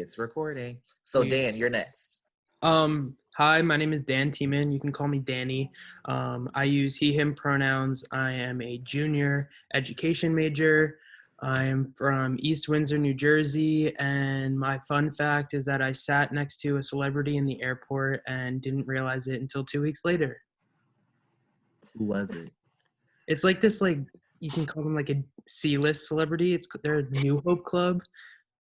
It's recording. So Dan, you're next. Hi, my name is Dan Tiemann. You can call me Danny. I use he, him pronouns. I am a junior education major. I'm from East Windsor, New Jersey, and my fun fact is that I sat next to a celebrity in the airport and didn't realize it until 2 weeks later. Who was it? It's like this, like, you can call them like a C-list celebrity. They're a New Hope Club.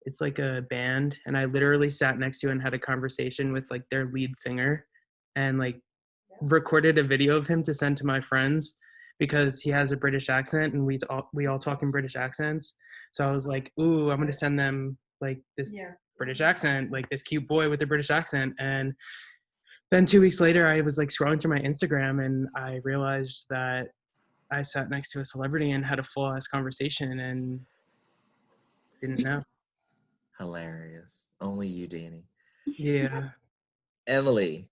It's like a band, and I literally sat next to and had a conversation with like their lead singer and like recorded a video of him to send to my friends because he has a British accent and we all talk in British accents. So I was like, ooh, I'm gonna send them like this British accent, like this cute boy with a British accent. And then 2 weeks later, I was like scrolling through my Instagram and I realized that I sat next to a celebrity and had a full ass conversation and didn't know. Hilarious. Only you, Danny. Yeah. Emily.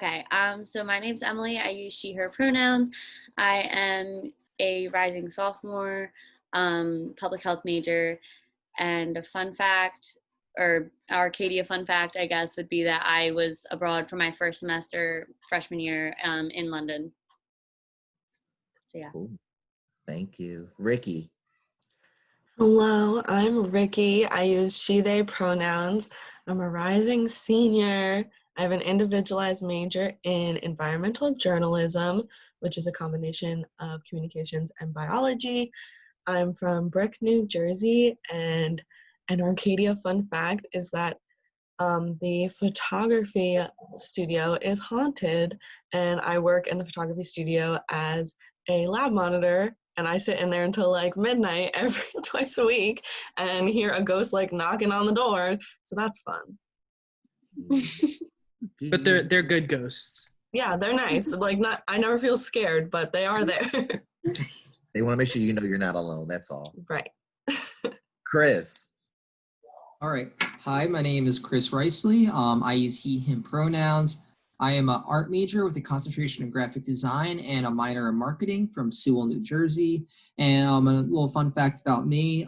Okay, so my name's Emily. I use she, her pronouns. I am a rising sophomore, public health major, and a fun fact, or Arcadia fun fact, I guess, would be that I was abroad for my first semester freshman year in London. So yeah. Cool. Thank you. Ricky. Hello, I'm Ricky. I use she, they pronouns. I'm a rising senior. I have an individualized major in environmental journalism, which is a combination of communications and biology. I'm from Brick, New Jersey, and an Arcadia fun fact is that the photography studio is haunted, and I work in the photography studio as a lab monitor, and I sit in there until like midnight twice a week and hear a ghost like knocking on the door, so that's fun. But they're good ghosts. Yeah, they're nice. Like, I never feel scared, but they are there. They want to make sure you know you're not alone. That's all. Right. Chris. All right. Hi, my name is Chris Riceley. I use he, him pronouns. I am an art major with a concentration in graphic design and a minor in marketing from Sewell, New Jersey. And a little fun fact about me,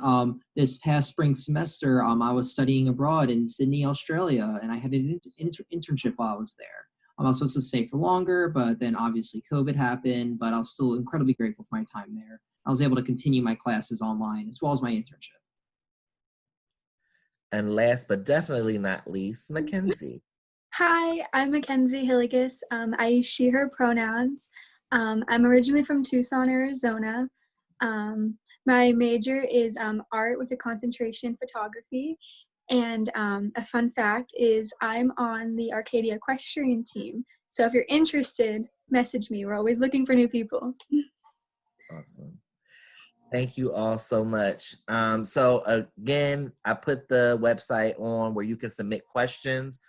this past spring semester, I was studying abroad in Sydney, Australia, and I had an internship while I was there. I was supposed to stay for longer, but then obviously COVID happened, but I was still incredibly grateful for my time there. I was able to continue my classes online as well as my internship. And last but definitely not least, Mackenzie. Hi, I'm Mackenzie Hilligus. I use she, her pronouns. I'm originally from Tucson, Arizona. My major is art with a concentration in photography. And a fun fact is I'm on the Arcadia equestrian team. So if you're interested, message me. We're always looking for new people. Awesome. Thank you all so much. So again, I put the website on where you can submit questions.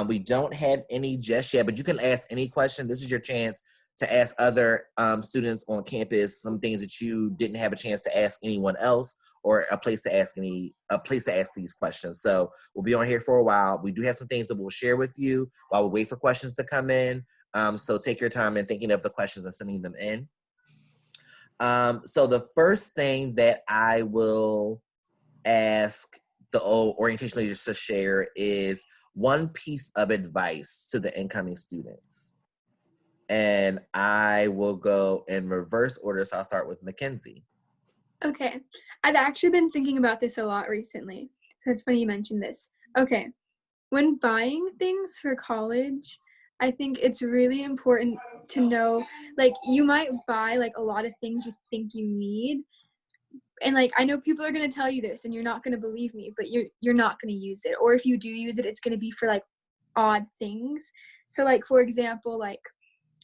We don't have any just yet, but you can ask any question. This is your chance to ask other students on campus some things that you didn't have a chance to ask anyone else, or a place to ask these questions. So we'll be on here for a while. We do have some things that we'll share with you while we wait for questions to come in. So take your time in thinking of the questions and sending them in. So the first thing that I will ask the orientation leaders to share is one piece of advice to the incoming students. And I will go in reverse order, so I'll start with Mackenzie. Okay, I've actually been thinking about this a lot recently, so it's funny you mentioned this. Okay, when buying things for college, I think it's really important to know, like, you might buy like a lot of things you think you need, and like I know people are going to tell you this and you're not going to believe me, but you're not going to use it, or if you do use it, it's going to be for like odd things. So like, for example, like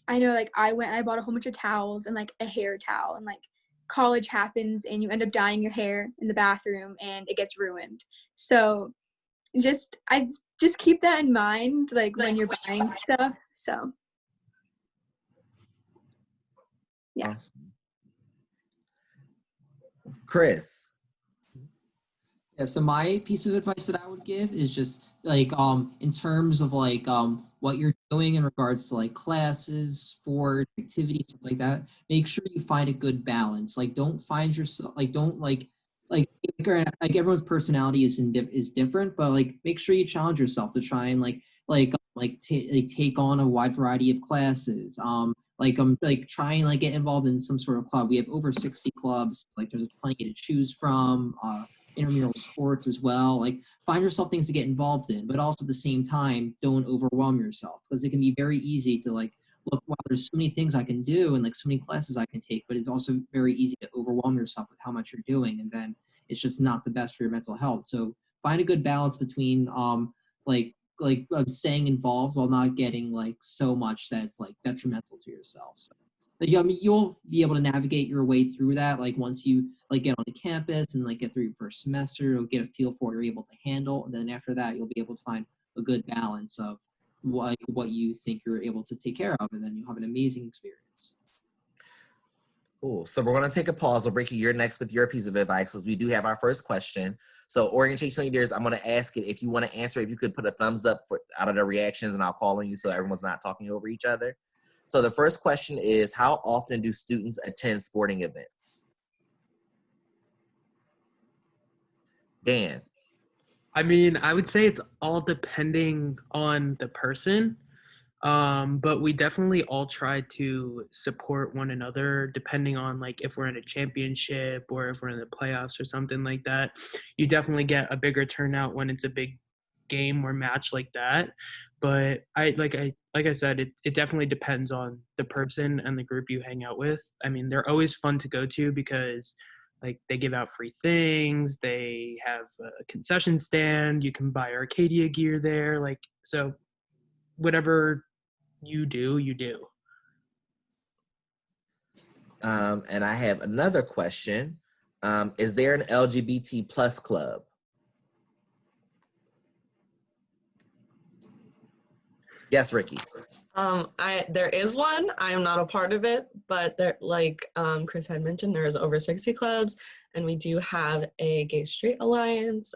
I know like I bought a whole bunch of towels and like a hair towel, and like college happens and you end up dyeing your hair in the bathroom and it gets ruined. So I just keep that in mind, like when you're buying stuff. So yeah. Awesome. Chris. Yeah, so my piece of advice that I would give is just like in terms of like what you're doing in regards to like classes, sport, activities, stuff like that, make sure you find a good balance. Like don't like everyone's personality is different, but like make sure you challenge yourself to try and take on a wide variety of classes. Try and like get involved in some sort of club. We have over 60 clubs. Like there's plenty to choose from. Intramural sports as well. Like find yourself things to get involved in, but also at the same time, don't overwhelm yourself, because it can be very easy to like look, wow, there's so many things I can do and like so many classes I can take, but it's also very easy to overwhelm yourself with how much you're doing, and then it's just not the best for your mental health. So find a good balance between staying involved while not getting like so much that it's like detrimental to yourself. So I mean, you'll be able to navigate your way through that. Like once you like get onto campus and like get through your first semester, you'll get a feel for what you're able to handle, and then after that, you'll be able to find a good balance of what you think you're able to take care of, and then you'll have an amazing experience. Cool. So we're going to take a pause. Well, Ricky, you're next with your piece of advice, because we do have our first question. So orientation leaders, I'm going to ask it. If you want to answer, if you could put a thumbs up out of the reactions, and I'll call on you so everyone's not talking over each other. So the first question is, how often do students attend sporting events? Dan. I mean, I would say it's all depending on the person. But we definitely all try to support one another depending on like if we're in a championship or if we're in the playoffs or something like that. You definitely get a bigger turnout when it's a big game or match like that. But I said, it definitely depends on the person and the group you hang out with. I mean, they're always fun to go to because like they give out free things, they have a concession stand, you can buy Arcadia gear there, like so whatever you do, you do. And I have another question. Is there an LGBT plus club? Yes, Ricky. There is one. I am not a part of it, but there, like Chris had mentioned, there's over 60 clubs, and we do have a Gay Straight Alliance,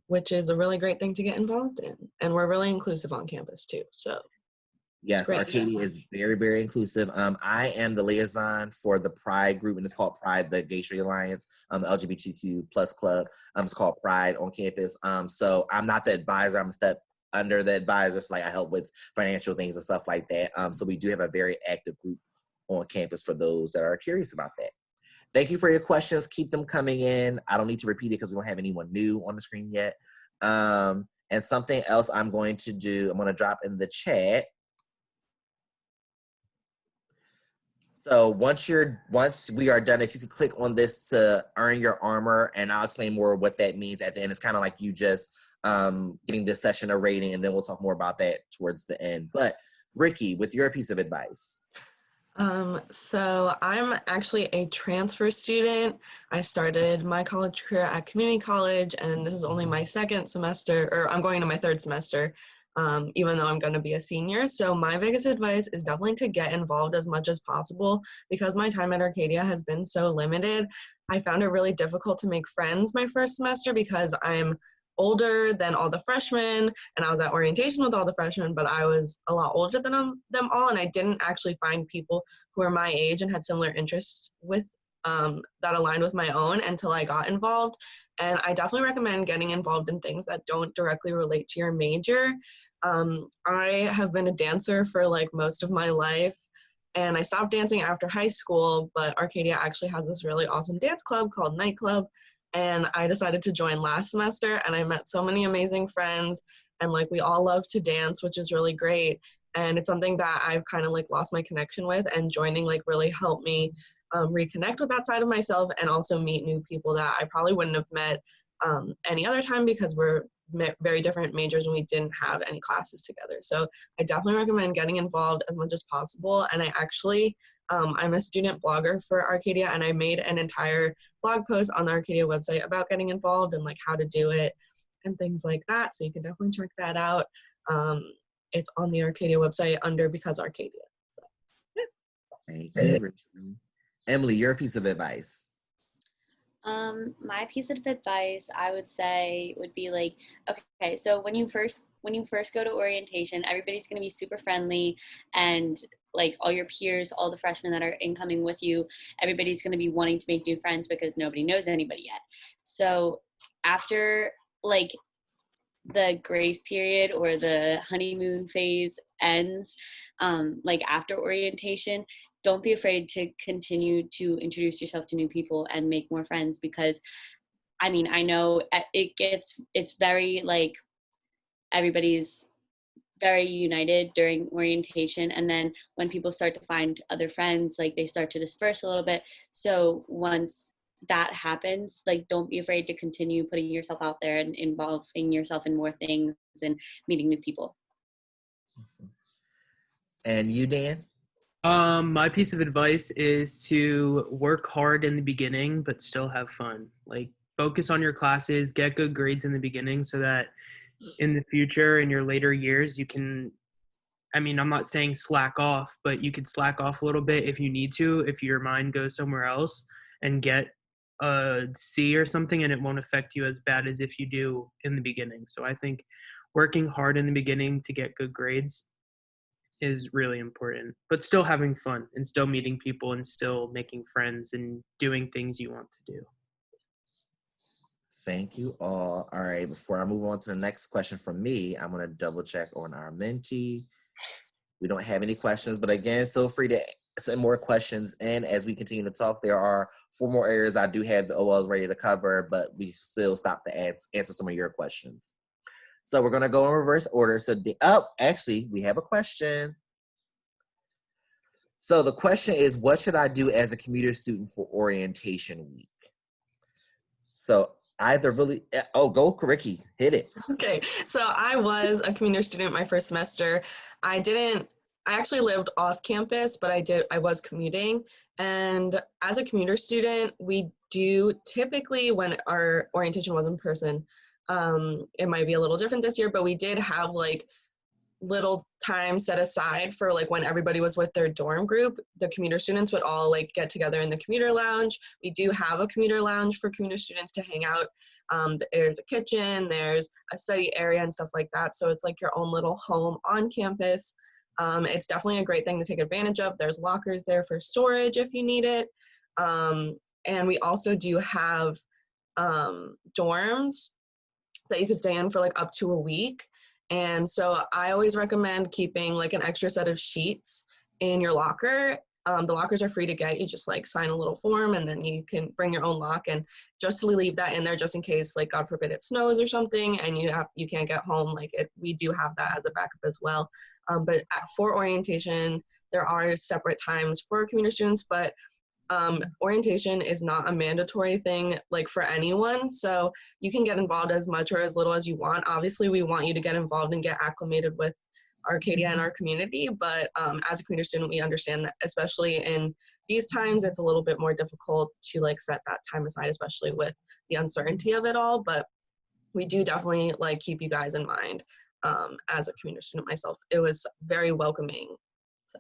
which is a really great thing to get involved in, and we're really inclusive on campus too. So yes, Arcadia is very, very inclusive. I am the liaison for the Pride group, and it's called Pride, the Gay Straight Alliance, LGBTQ plus club. It's called Pride on campus. So I'm not the advisor. I'm a step under the advisor. So like I help with financial things and stuff like that. So we do have a very active group on campus for those that are curious about that. Thank you for your questions. Keep them coming in. I don't need to repeat it because we don't have anyone new on the screen yet. And something else I'm going to do, I'm going to drop in the chat. So once we are done, if you could click on this to earn your armor, and I'll explain more what that means at the end. It's kind of like you just getting this session a rating, and then we'll talk more about that towards the end. But Ricky, with your piece of advice. So I'm actually a transfer student. I started my college career at community college, and this is only my second semester, or I'm going to my third semester, even though I'm going to be a senior. So my biggest advice is definitely to get involved as much as possible, because my time at Arcadia has been so limited. I found it really difficult to make friends my first semester because I'm older than all the freshmen, and I was at orientation with all the freshmen, but I was a lot older than them all, and I didn't actually find people who were my age and had similar interests with that aligned with my own until I got involved. And I definitely recommend getting involved in things that don't directly relate to your major. I have been a dancer for like most of my life, and I stopped dancing after high school, but Arcadia actually has this really awesome dance club called Night Club, and I decided to join last semester, and I met so many amazing friends, and like we all love to dance, which is really great. And it's something that I've kind of like lost my connection with, and joining like really helped me reconnect with that side of myself, and also meet new people that I probably wouldn't have met any other time, because we're very different majors and we didn't have any classes together. So I definitely recommend getting involved as much as possible. And I actually, I'm a student blogger for Arcadia, and I made an entire blog post on the Arcadia website about getting involved and like how to do it and things like that. So you can definitely check that out. It's on the Arcadia website under Because Arcadia. So, yeah. Thank you, Ricky. Emily, your piece of advice. My piece of advice I would say would be like, okay, so when you first go to orientation, everybody's going to be super friendly, and like all your peers, all the freshmen that are incoming with you, everybody's going to be wanting to make new friends because nobody knows anybody yet. So after like the grace period or the honeymoon phase ends, like after orientation, don't be afraid to continue to introduce yourself to new people and make more friends, because I mean, I know it's very like everybody's very united during orientation, and then when people start to find other friends, like they start to disperse a little bit. So once that happens, like don't be afraid to continue putting yourself out there and involving yourself in more things and meeting new people. Awesome. And you, Dan? My piece of advice is to work hard in the beginning, but still have fun. Like focus on your classes, get good grades in the beginning so that in the future, in your later years, you can, I mean, I'm not saying slack off, but you could slack off a little bit if you need to, if your mind goes somewhere else, and get a C or something, and it won't affect you as bad as if you do in the beginning. So I think working hard in the beginning to get good grades is really important, but still having fun and still meeting people and still making friends and doing things you want to do. Thank you all. All right, before I move on to the next question from me, I'm going to double check on our mentee. We don't have any questions, but again, feel free to send more questions in as we continue to talk. There are 4 more areas I do have the OLs ready to cover, but we still stop to answer some of your questions. So we're going to go in reverse order. So, actually, we have a question. So the question is, what should I do as a commuter student for orientation week? So go Ricky, hit it. Okay, so I was a commuter student my first semester. I actually lived off campus, but I was commuting. And as a commuter student, we do typically, when our orientation was in person, it might be a little different this year, but we did have like little time set aside for like when everybody was with their dorm group. The commuter students would all like get together in the commuter lounge. We do have a commuter lounge for commuter students to hang out. There's a kitchen, there's a study area and stuff like that. So it's like your own little home on campus. It's definitely a great thing to take advantage of. There's lockers there for storage if you need it. And we also do have dorms that you could stay in for like up to a week. And so I always recommend keeping like an extra set of sheets in your locker. The lockers are free to get. You just like sign a little form and then you can bring your own lock, and just leave that in there just in case, like God forbid it snows or something and you can't get home. We do have that as a backup as well. But for orientation, there are separate times for commuter students, but orientation is not a mandatory thing like for anyone, so you can get involved as much or as little as you want. Obviously, we want you to get involved and get acclimated with Arcadia and our community, but as a commuter student, we understand that especially in these times, it's a little bit more difficult to like set that time aside, especially with the uncertainty of it all. But we do definitely like keep you guys in mind. As a commuter student myself, it was very welcoming. So.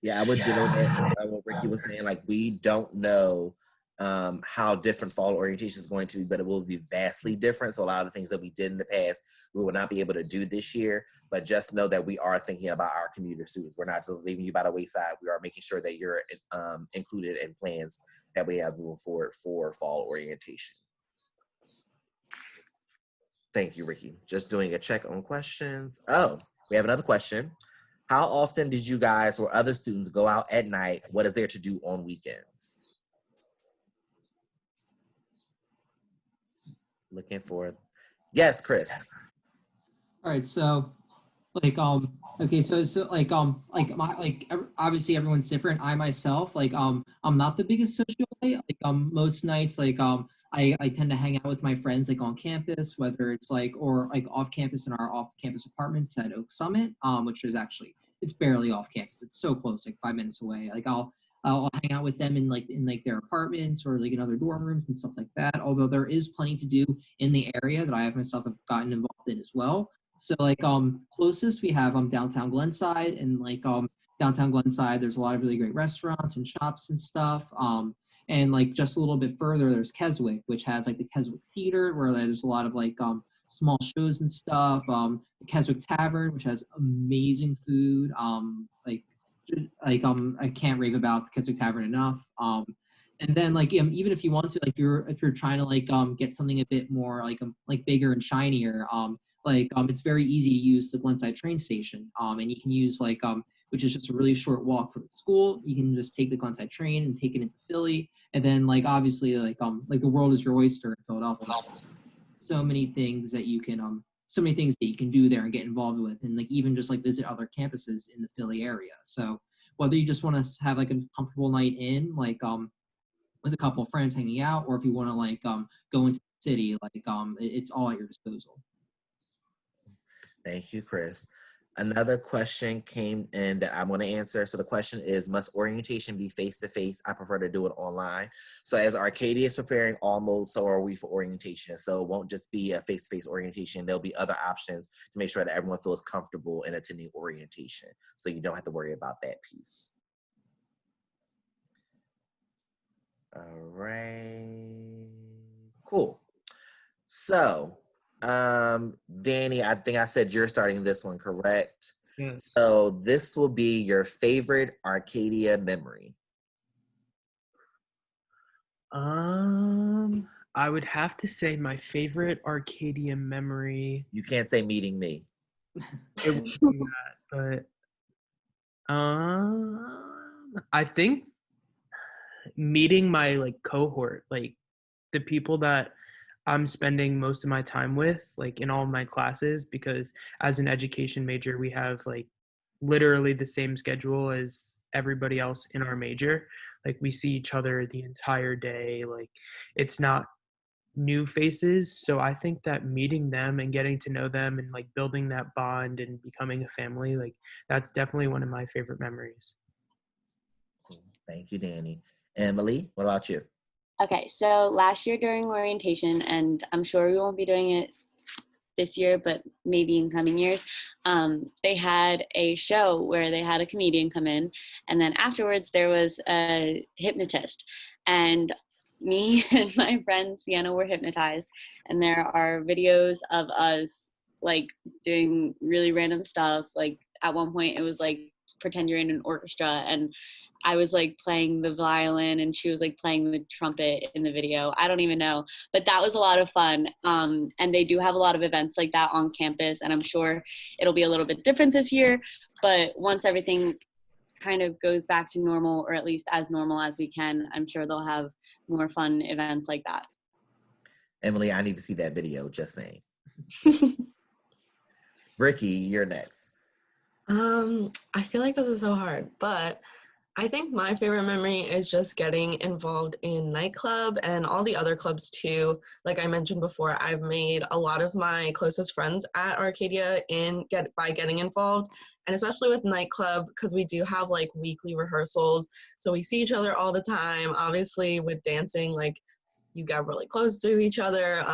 Yeah, I would ditto that what Ricky was saying. Like, we don't know how different fall orientation is going to be, but it will be vastly different. So a lot of the things that we did in the past, we will not be able to do this year, but just know that we are thinking about our commuter students. We're not just leaving you by the wayside. We are making sure that you're included in plans that we have moving forward for fall orientation. Thank you, Ricky. Just doing a check on questions. Oh, we have another question. How often did you guys or other students go out at night? What is there to do on weekends? Looking for, yes, Chris. All right, so okay, so obviously everyone's different. I myself, I'm not the biggest socialite. Most nights, I tend to hang out with my friends on campus, whether it's or off campus in our off campus apartments at Oak Summit, which is actually, it's barely off campus. It's so close, 5 minutes away. I'll hang out with them in their apartments or in other dorm rooms and stuff like that. Although there is plenty to do in the area that I have myself have gotten involved in as well. So closest we have downtown Glenside, and downtown Glenside there's a lot of really great restaurants and shops and stuff. And just a little bit further there's Keswick, which has the Keswick Theater, where there's a lot of small shows and stuff. The Keswick Tavern, which has amazing food. I can't rave about Keswick Tavern enough. And then even if you want to, if you're trying to get something a bit more bigger and shinier, it's very easy to use the Glenside train station. And you can use which is just a really short walk from the school. You can just take the Glenside train and take it into Philly, and then obviously the world is your oyster in Philadelphia. So many things that you can do there and get involved with, and even just visit other campuses in the Philly area. So whether you just want to have a comfortable night in with a couple of friends hanging out, or if you want to go into the city, it's all at your disposal. Thank you, Chris. Another question came in that I'm going to answer. So the question is, must orientation be face-to-face? I prefer to do it online. So as Arcadia is preparing all modes, so are we for orientation. So it won't just be a face-to-face orientation. There'll be other options to make sure that everyone feels comfortable in attending orientation. So you don't have to worry about that piece. All right, cool. So, Danny, I think I said you're starting this one, correct? Yes. So this will be your favorite Arcadia memory. I would have to say my favorite Arcadia memory. You can't say meeting me. It would be that, but I think meeting my cohort, the people that I'm spending most of my time with, in all of my classes, because as an education major, we have literally the same schedule as everybody else in our major. We see each other the entire day. It's not new faces. So I think that meeting them and getting to know them and building that bond and becoming a family, that's definitely one of my favorite memories. Thank you, Danny. Emily, what about you? Okay, so last year during orientation, and I'm sure we won't be doing it this year, but maybe in coming years, they had a show where they had a comedian come in, and then afterwards there was a hypnotist, and me and my friend Sienna were hypnotized, and there are videos of us doing really random stuff. At one point it was pretend you're in an orchestra, and I was playing the violin and she was playing the trumpet in the video. I don't even know, but that was a lot of fun. And they do have a lot of events like that on campus, and I'm sure it'll be a little bit different this year, but once everything kind of goes back to normal, or at least as normal as we can, I'm sure they'll have more fun events like that. Emily, I need to see that video, just saying. Ricky, you're next. I feel like this is so hard, but I think my favorite memory is just getting involved in nightclub and all the other clubs too. Like I mentioned before, I've made a lot of my closest friends at Arcadia by getting involved, and especially with nightclub, because we do have weekly rehearsals, so we see each other all the time. Obviously with dancing, you get really close to each other,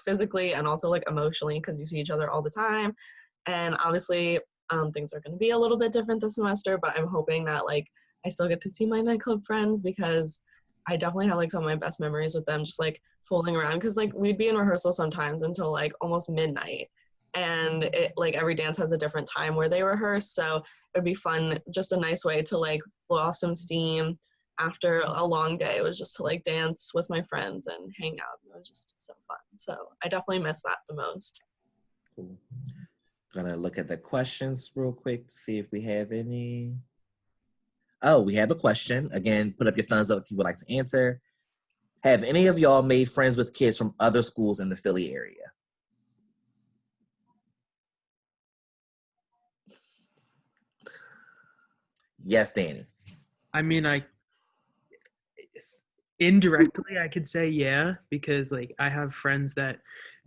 physically and also emotionally, because you see each other all the time. And obviously things are going to be a little bit different this semester, but I'm hoping that I still get to see my nightclub friends, because I definitely have some of my best memories with them, just fooling around, because we'd be in rehearsal sometimes until almost midnight, and it every dance has a different time where they rehearse, so it'd be fun, just a nice way to blow off some steam after a long day. It was just to dance with my friends and hang out. It was just so fun, so I definitely miss that the most. Cool. Gonna look at the questions real quick to see if we have any. Oh, we have a question. Again, put up your thumbs up if you would like to answer. Have any of y'all made friends with kids from other schools in the Philly area? Yes, Danny. I mean, indirectly I could say yeah, because I have friends that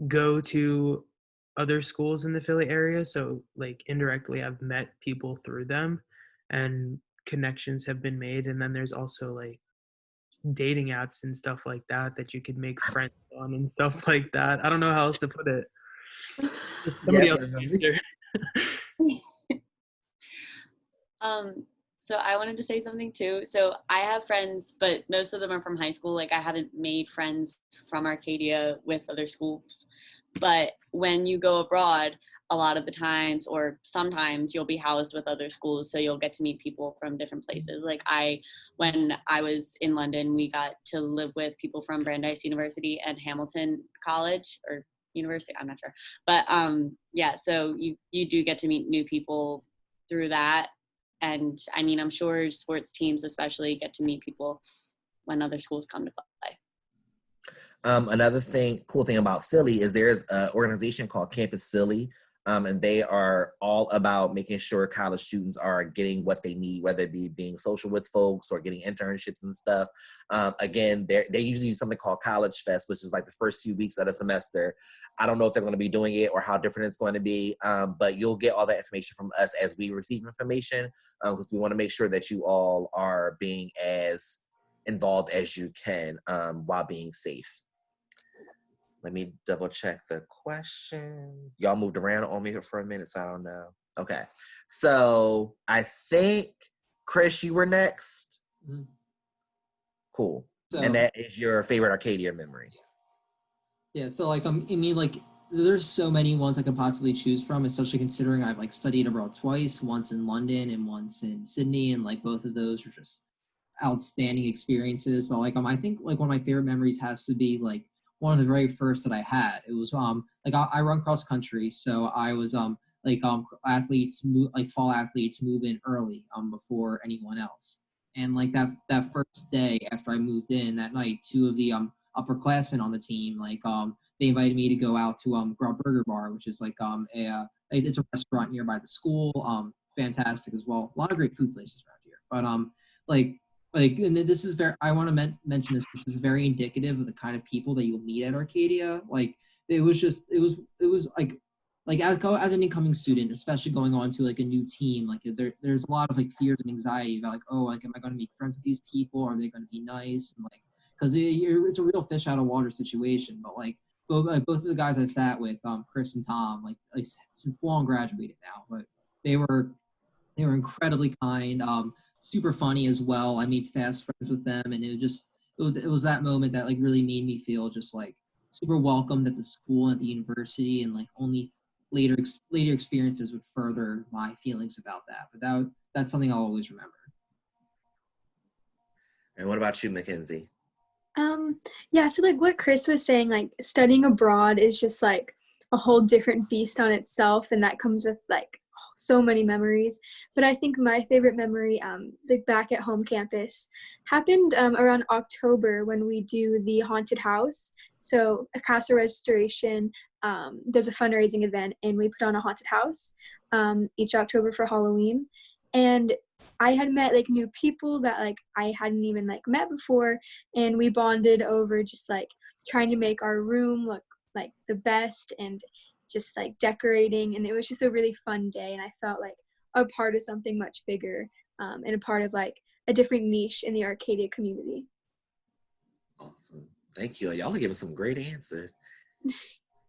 go to other schools in the Philly area, so indirectly I've met people through them and connections have been made. And then there's also dating apps and stuff like that that you could make friends on and stuff like that. I don't know how else to put it. Somebody else answer. So I wanted to say something too. So I have friends, but most of them are from high school. I haven't made friends from Arcadia with other schools. But when you go abroad, a lot of the times, or sometimes you'll be housed with other schools, so you'll get to meet people from different places. Like when I was in London, we got to live with people from Brandeis University and Hamilton College or University, I'm not sure. But yeah, so you do get to meet new people through that. And I mean, I'm sure sports teams especially get to meet people when other schools come to play. Another cool thing about Philly is there's an organization called Campus Philly, and they are all about making sure college students are getting what they need, whether it be being social with folks or getting internships and stuff. Again, they usually use something called College Fest, which is like the first few weeks of the semester. I don't know if they're going to be doing it or how different it's going to be, but you'll get all that information from us as we receive information, because we want to make sure that you all are being as involved as you can while being safe. Let me double check the question. Y'all moved around on me for a minute, so I don't know. Okay. So I think, Chris, you were next. Mhm. Cool. So, And that is your favorite Arcadia memory. yeah, so like I mean, like there's so many ones I could possibly choose from, especially considering I've like studied abroad twice, once in London and once in Sydney, and like both of those are just outstanding experiences. But like I think like one of my favorite memories has to be like one of the very first that I had. It was like I run cross country, so I was fall athletes move in early before anyone else. And like that first day after I moved in that night, two of the upperclassmen on the team they invited me to go out to Grub Burger Bar, which is like it's a restaurant nearby the school. Fantastic as well. A lot of great food places around here. But and this is very, I want to mention this. This is very indicative of the kind of people that you'll meet at Arcadia. Like it was like as an incoming student, especially going on to like a new team, like there's a lot of like fears and anxiety about like, oh, like, am I going to make friends with these people? Are they going to be nice? And like, because it's a real fish out of water situation. But like both of the guys I sat with, Chris and Tom, like since long graduated now, but they were incredibly kind, super funny as well. I made fast friends with them, and it was that moment that like really made me feel just like super welcomed at the school and at the university, and like only later experiences would further my feelings about that. But that's something I'll always remember. And what about you, Mackenzie? Yeah, so like what Chris was saying, like studying abroad is just like a whole different beast on itself, and that comes with like so many memories. But I think my favorite memory, like back at home campus, happened around October when we do the haunted house. So a Casa Restoration does a fundraising event, and we put on a haunted house each October for Halloween. And I had met like new people that like I hadn't even like met before, and we bonded over just like trying to make our room look like the best and just like decorating, and it was just a really fun day, and I felt like a part of something much bigger and a part of like a different niche in the Arcadia community. Awesome. Thank you. Y'all are giving some great answers.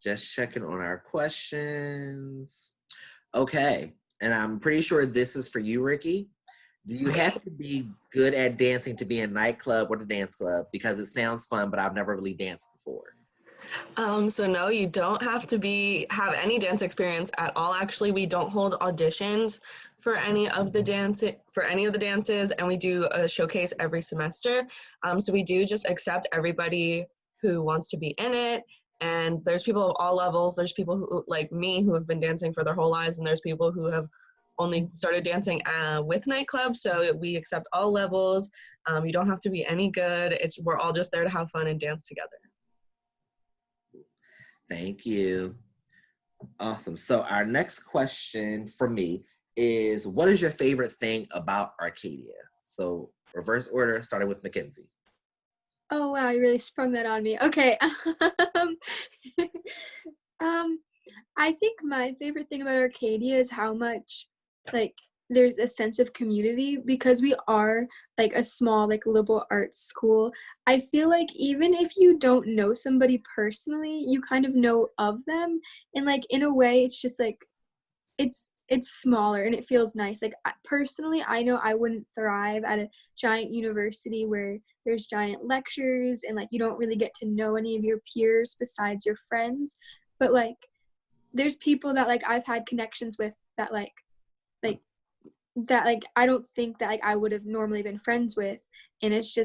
Just checking on our questions. Okay. And I'm pretty sure this is for you, Ricky. Do you have to be good at dancing to be in a nightclub or the dance club? Because it sounds fun, but I've never really danced before. So no, you don't have to have any dance experience at all. Actually, we don't hold auditions for any of the dances, and we do a showcase every semester. So we do just accept everybody who wants to be in it. And there's people of all levels. There's people who, like me, who have been dancing for their whole lives, and there's people who have only started dancing with nightclubs. So we accept all levels. You don't have to be any good. We're all just there to have fun and dance together. Thank you. Awesome. So our next question for me is, what is your favorite thing about Arcadia? So reverse order, starting with Mackenzie. Oh wow, you really sprung that on me. Okay. I think my favorite thing about Arcadia is how much like there's a sense of community, because we are like a small like liberal arts school. I feel like even if you don't know somebody personally, you kind of know of them, and like in a way it's just like it's smaller and it feels nice. Like personally, I know I wouldn't thrive at a giant university where there's giant lectures and like you don't really get to know any of your peers besides your friends. But like there's people that like I've had connections with that like that like I don't think that like I would have normally been friends with, and it's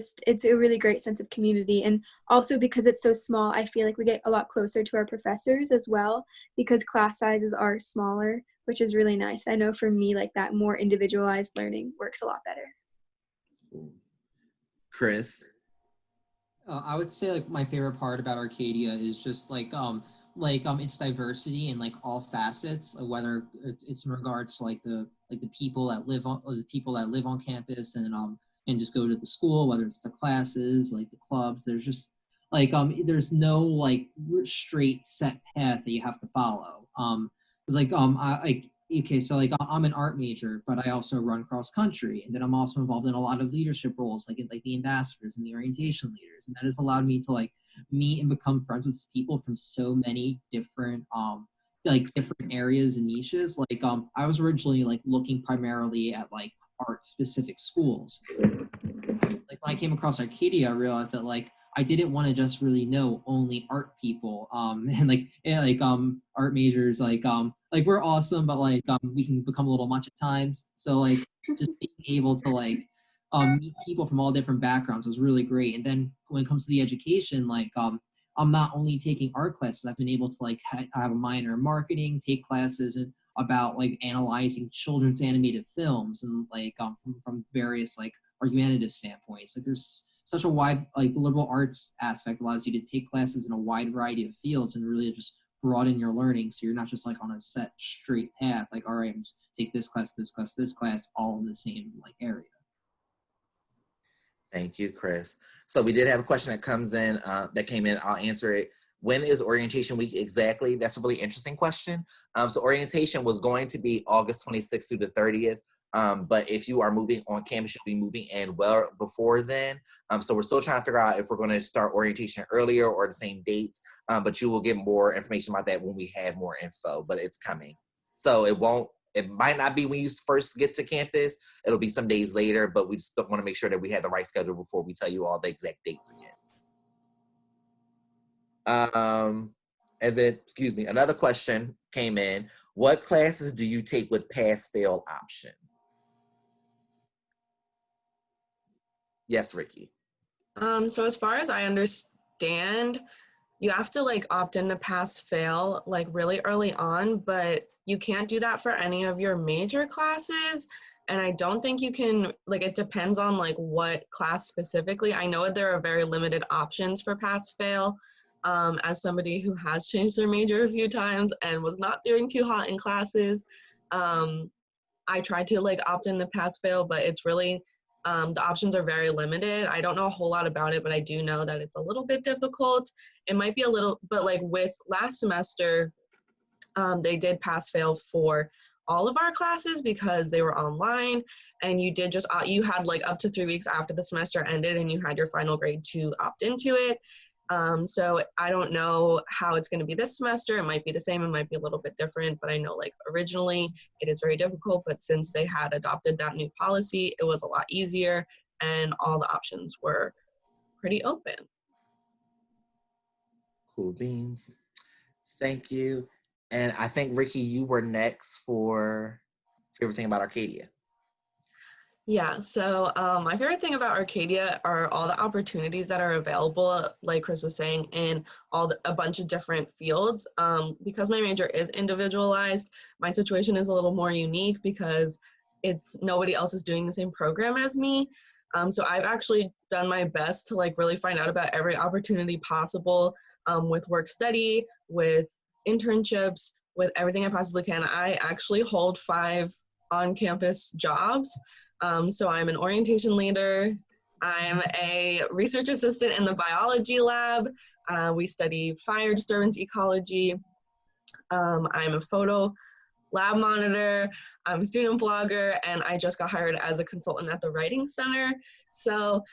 a really great sense of community. And also because it's so small, I feel like we get a lot closer to our professors as well, because class sizes are smaller, which is really nice. I know for me, like that more individualized learning works a lot better. Chris? I would say like my favorite part about Arcadia is just its diversity in like all facets, whether it's in regards to like the people that live on campus and just go to the school, whether it's the classes, like the clubs. There's just there's no like straight set path that you have to follow. It's like okay, so like I'm an art major, but I also run cross country, and then I'm also involved in a lot of leadership roles, like the ambassadors and the orientation leaders, and that has allowed me to like meet and become friends with people from so many different different areas and niches. I was originally like looking primarily at like art specific schools. Like when I came across Arcadia, I realized that like I didn't want to just really know only art people and art majors like we're awesome, but we can become a little much at times. So like just being able to meet people from all different backgrounds was really great. And then when it comes to the education, I'm not only taking art classes, I've been able to have a minor in marketing, take classes and about like analyzing children's animated films and from various like argumentative standpoints. Like there's such a wide the liberal arts aspect allows you to take classes in a wide variety of fields and really just broaden your learning, so you're not just like on a set straight path, like all right, I'm just take this class, all in the same like area. Thank you, Chris. So we did have a question that came in. I'll answer it. When is orientation week exactly? That's a really interesting question. So orientation was going to be August 26th through the 30th. But if you are moving on campus, you'll be moving in well before then. So we're still trying to figure out if we're going to start orientation earlier or the same dates. But you will get more information about that when we have more info, but it's coming. So it might not be when you first get to campus. It'll be some days later, but we just want to make sure that we have the right schedule before we tell you all the exact dates again. And then, excuse me, another question came in. What classes do you take with pass-fail option? Yes, Ricky. So as far as I understand, you have to like opt in to pass fail like really early on, but you can't do that for any of your major classes. And I don't think you can, like, it depends on like what class specifically. I know there are very limited options for pass fail. As somebody who has changed their major a few times and was not doing too hot in classes, I tried to like opt in to pass fail, but it's really the options are very limited. I don't know a whole lot about it, but I do know that it's a little bit difficult. It might be a little, but like with last semester, they did pass fail for all of our classes because they were online, and you did just you had like up to 3 weeks after the semester ended and you had your final grade to opt into it. So I don't know how it's going to be this semester. It might be the same, it might be a little bit different, but I know like originally it is very difficult, but since they had adopted that new policy, it was a lot easier and all the options were pretty open. Cool beans. Thank you. And I think, Ricky, you were next for favorite thing about Arcadia. Yeah, so my favorite thing about Arcadia are all the opportunities that are available, like Chris was saying, in a bunch of different fields. Because my major is individualized, my situation is a little more unique because nobody else is doing the same program as me. So I've actually done my best to like really find out about every opportunity possible with work study, with internships, with everything I possibly can. I actually hold 5 on-campus jobs. So I'm an orientation leader. I'm a research assistant in the biology lab. We study fire disturbance ecology. I'm a photo lab monitor. I'm a student blogger, and I just got hired as a consultant at the Writing Center. So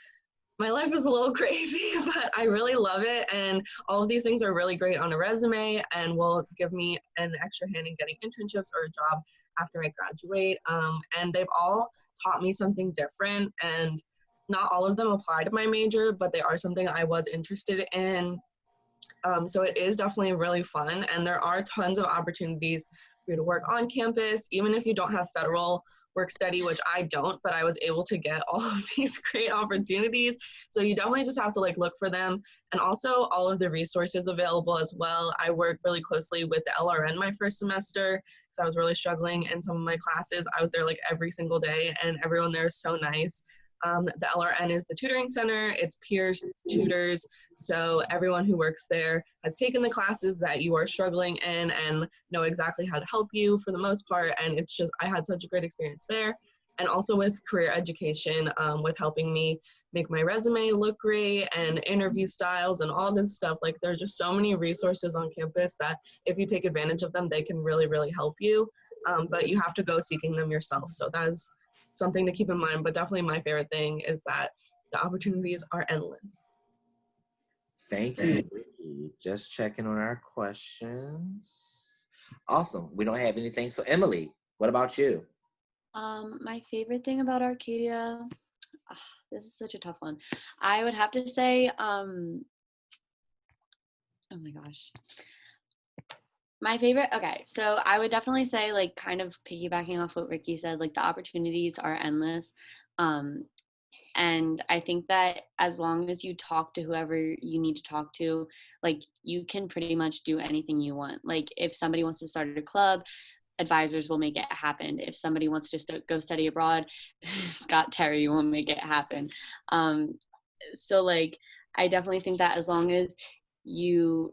my life is a little crazy, but I really love it. And all of these things are really great on a resume and will give me an extra hand in getting internships or a job after I graduate. And they've all taught me something different. And not all of them apply to my major, but they are something I was interested in. So it is definitely really fun, and there are tons of opportunities for you to work on campus, even if you don't have federal work study, which I don't, but I was able to get all of these great opportunities. So you definitely just have to like look for them, and also all of the resources available as well. I worked really closely with the LRN my first semester because I was really struggling in some of my classes. I was there like every single day, and everyone there is so nice. The LRN is the tutoring center, it's peers, it's tutors, so everyone who works there has taken the classes that you are struggling in and know exactly how to help you for the most part, and it's just, I had such a great experience there. And also with career education, with helping me make my resume look great and interview styles and all this stuff. Like there's just so many resources on campus that if you take advantage of them, they can really, really help you. But you have to go seeking them yourself. So that is something to keep in mind, but definitely my favorite thing is that the opportunities are endless. Thank you, Ricky. Just checking on our questions. Awesome. We don't have anything. So Emily, what about you? My favorite thing about Arcadia, this is such a tough one. I would have to say, oh my gosh. My favorite, okay, so I would definitely say, like, kind of piggybacking off what Ricky said, like, the opportunities are endless. And I think that as long as you talk to whoever you need to talk to, like, you can pretty much do anything you want. Like, if somebody wants to start a club, advisors will make it happen. If somebody wants to go study abroad, Scott Terry will make it happen. So, like, I definitely think that as long as you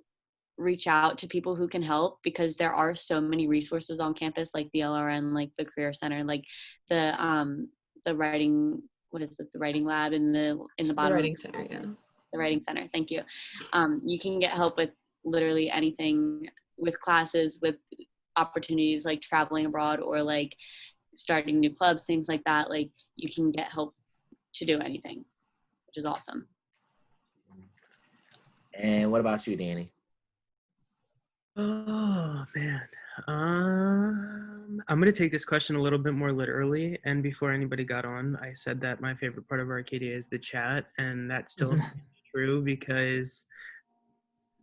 reach out to people who can help, because there are so many resources on campus, like the LRN, like the Career Center, like the writing, what is it, the writing lab in the bottom. The writing center, yeah. The writing center, thank you. You can get help with literally anything, with classes, with opportunities like traveling abroad or like starting new clubs, things like that. Like you can get help to do anything, which is awesome. And what about you, Danny? Oh man. I'm gonna take this question a little bit more literally. And before anybody got on, I said that my favorite part of Arcadia is the chat, and that still is true because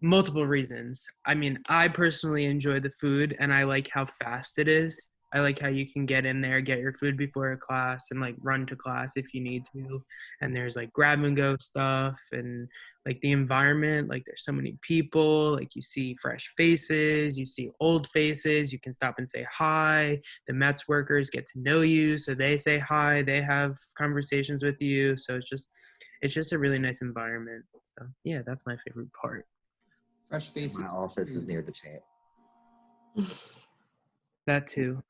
multiple reasons. I mean, I personally enjoy the food and I like how fast it is. I like how you can get in there, get your food before a class and like run to class if you need to. And there's like grab and go stuff and like the environment, like there's so many people, like you see fresh faces, you see old faces, you can stop and say hi. The Mets workers get to know you, so they say hi, they have conversations with you. So it's just a really nice environment. So yeah, that's my favorite part. Fresh faces. My office is near the chat. That too.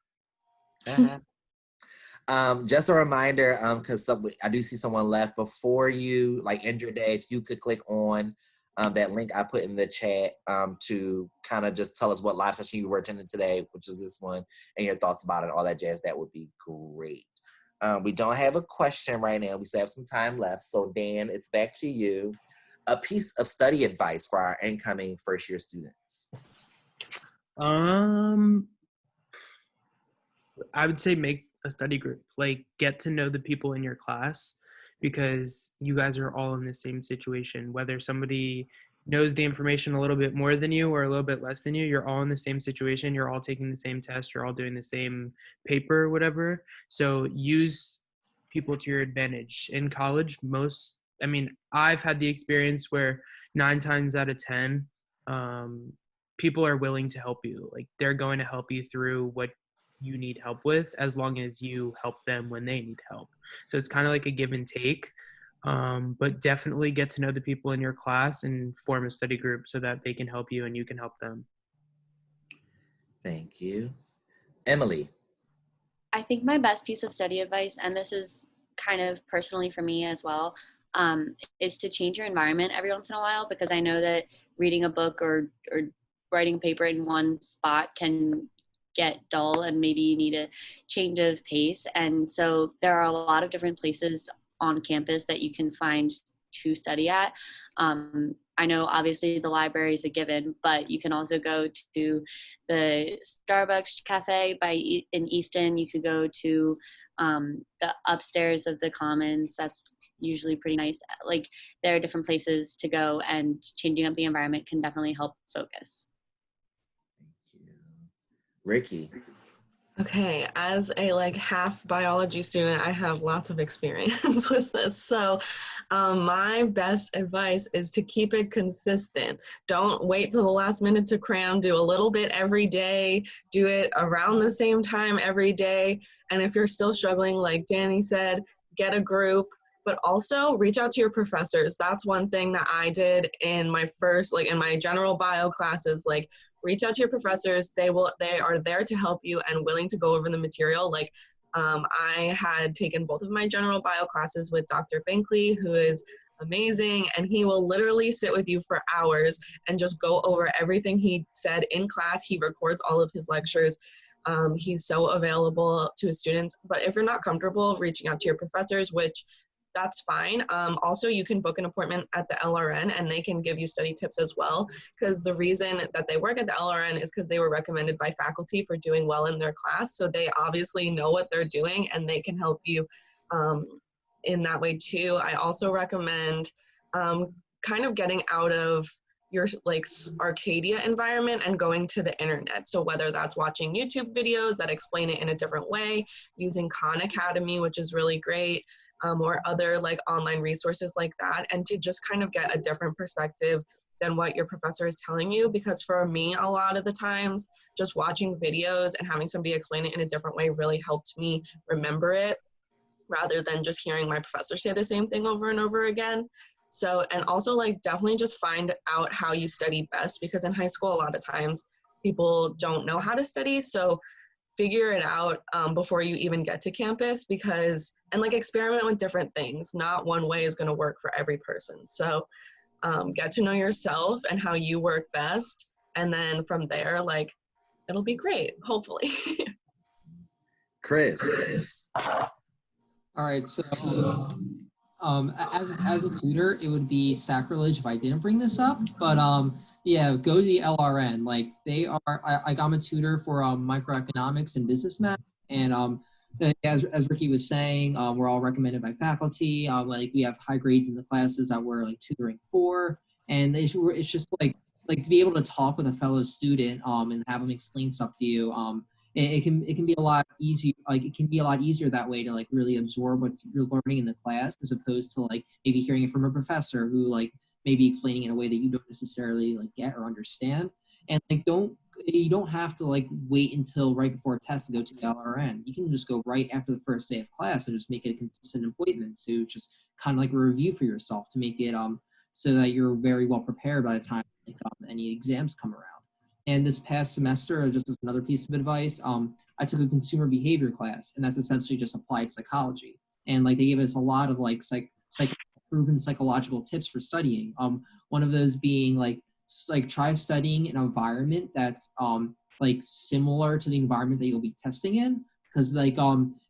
Just a reminder, because I do see someone left. Before you like end your day, if you could click on that link I put in the chat to kind of just tell us what live session you were attending today, which is this one, and your thoughts about it, all that jazz, that would be great. We don't have a question right now. We still have some time left. So Dan, it's back to you. A piece of study advice for our incoming first-year students. I would say make a study group. Like get to know the people in your class because you guys are all in the same situation. Whether somebody knows the information a little bit more than you or a little bit less than you, you're all in the same situation. You're all taking the same test. You're all doing the same paper, whatever. So use people to your advantage. In college, I've had the experience where 9 times out of 10, people are willing to help you. Like they're going to help you through what you need help with as long as you help them when they need help. So it's kind of like a give and take. But definitely get to know the people in your class and form a study group so that they can help you and you can help them. Thank you. Emily. I think my best piece of study advice, and this is kind of personally for me as well, is to change your environment every once in a while, because I know that reading a book or writing a paper in one spot can get dull and maybe you need a change of pace. And so there are a lot of different places on campus that you can find to study at. I know obviously the library is a given, but you can also go to the Starbucks cafe in Easton. You could go to the upstairs of the Commons. That's usually pretty nice. Like, there are different places to go, and changing up the environment can definitely help focus. Thank you. Ricky. Okay, as a like half biology student, I have lots of experience with this. So my best advice is to keep it consistent. Don't wait till the last minute to cram. Do a little bit every day. Do it around the same time every day. And if you're still struggling, like Danny said, get a group, but also reach out to your professors. That's one thing that I did in my first, like in my general bio classes, like reach out to your professors. They are there to help you and willing to go over the material. Like I had taken both of my general bio classes with Dr. Binkley, who is amazing, and he will literally sit with you for hours and just go over everything he said in class. He records all of his lectures. He's so available to his students. But if you're not comfortable reaching out to your professors, which that's fine. Also, you can book an appointment at the LRN and they can give you study tips as well. Because the reason that they work at the LRN is because they were recommended by faculty for doing well in their class. So they obviously know what they're doing and they can help you in that way too. I also recommend kind of getting out of your like Arcadia environment and going to the internet. So whether that's watching YouTube videos that explain it in a different way, using Khan Academy, which is really great, or other like online resources like that, and to just kind of get a different perspective than what your professor is telling you. Because for me, a lot of the times, just watching videos and having somebody explain it in a different way really helped me remember it, rather than just hearing my professor say the same thing over and over again. So, and also like definitely just find out how you study best, because in high school, a lot of times people don't know how to study. So figure it out before you even get to campus, because, and like experiment with different things. Not one way is gonna work for every person. So get to know yourself and how you work best. And then from there, like, it'll be great, hopefully. Chris. All right, so as a tutor, it would be sacrilege if I didn't bring this up, but yeah, go to the LRN. Like they are, I'm a tutor for microeconomics and business math, and as Ricky was saying, we're all recommended by faculty. Like we have high grades in the classes that we're like tutoring for, and it's just like to be able to talk with a fellow student and have them explain stuff to you. It can be a lot easier. Like it can be a lot easier that way to like really absorb what you're learning in the class, as opposed to like maybe hearing it from a professor who like maybe explaining it in a way that you don't necessarily like get or understand. And like you don't have to like wait until right before a test to go to the LRN. You can just go right after the first day of class and just make it a consistent appointment. So just kind of like a review for yourself to make it so that you're very well prepared by the time like, any exams come around. And this past semester, just as another piece of advice, I took a consumer behavior class, and that's essentially just applied psychology. And like they gave us a lot of like proven psychological tips for studying. One of those being like try studying in an environment that's like similar to the environment that you'll be testing in, because like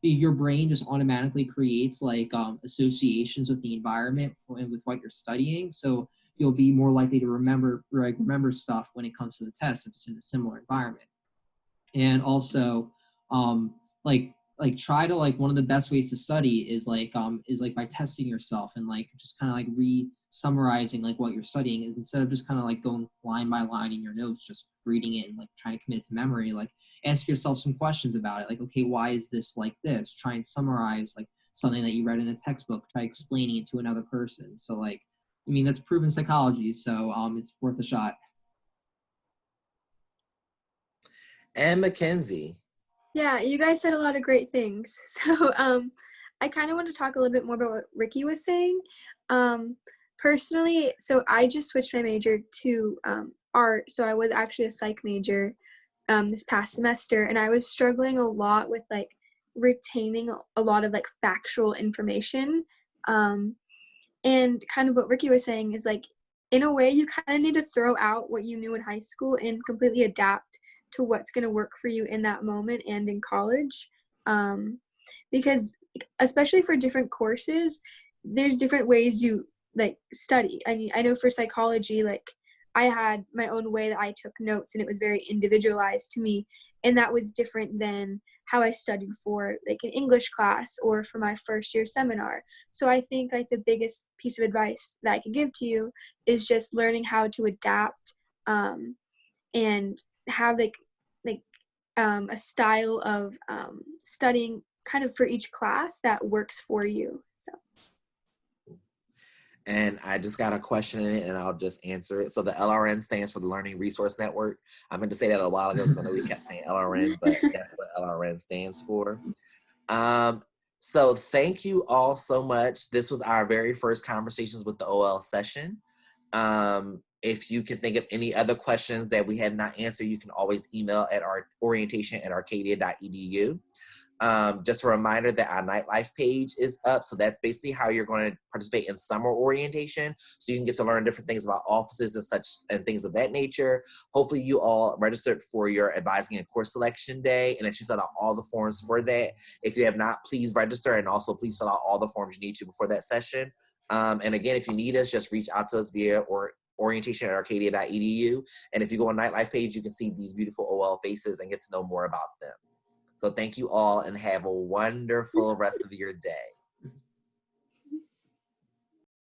your brain just automatically creates like associations with the environment and with what you're studying. So you'll be more likely to remember stuff when it comes to the test if it's in a similar environment. And also, like try to like one of the best ways to study is like by testing yourself and like just kind of like summarizing like what you're studying, is instead of just kind of like going line by line in your notes, just reading it and like trying to commit it to memory. Like ask yourself some questions about it. Like, okay, why is this like this? Try and summarize like something that you read in a textbook. Try explaining it to another person. So like, I mean, that's proven psychology, so it's worth a shot. And Mackenzie. Yeah, you guys said a lot of great things. So I kind of want to talk a little bit more about what Ricky was saying. Personally, so I just switched my major to art. So I was actually a psych major this past semester, and I was struggling a lot with like retaining a lot of like factual information. And kind of what Ricky was saying is like, in a way, you kind of need to throw out what you knew in high school and completely adapt to what's going to work for you in that moment and in college. Because especially for different courses, there's different ways you like study. I mean, I know for psychology, like I had my own way that I took notes, and it was very individualized to me, and that was different than how I studied for like an English class or for my first year seminar. So I think like the biggest piece of advice that I could give to you is just learning how to adapt, and have like a style of studying kind of for each class that works for you. So And I just got a question in it, and I'll just answer it. So the LRN stands for the Learning Resource Network. I meant to say that a while ago because I know we kept saying LRN, but that's what LRN stands for. So thank you all so much. This was our very first conversations with the OL session. If you can think of any other questions that we have not answered, you can always email at our orientation@arcadia.edu. Just a reminder that our nightlife page is up. So that's basically how you're going to participate in summer orientation. So you can get to learn different things about offices and such and things of that nature. Hopefully you all registered for your advising and course selection day and that you filled out all the forms for that. If you have not, please register, and also please fill out all the forms you need to before that session. And again, if you need us, just reach out to us via orientation@arcadia.edu. And if you go on nightlife page, you can see these beautiful OL faces and get to know more about them. So thank you all and have a wonderful rest of your day.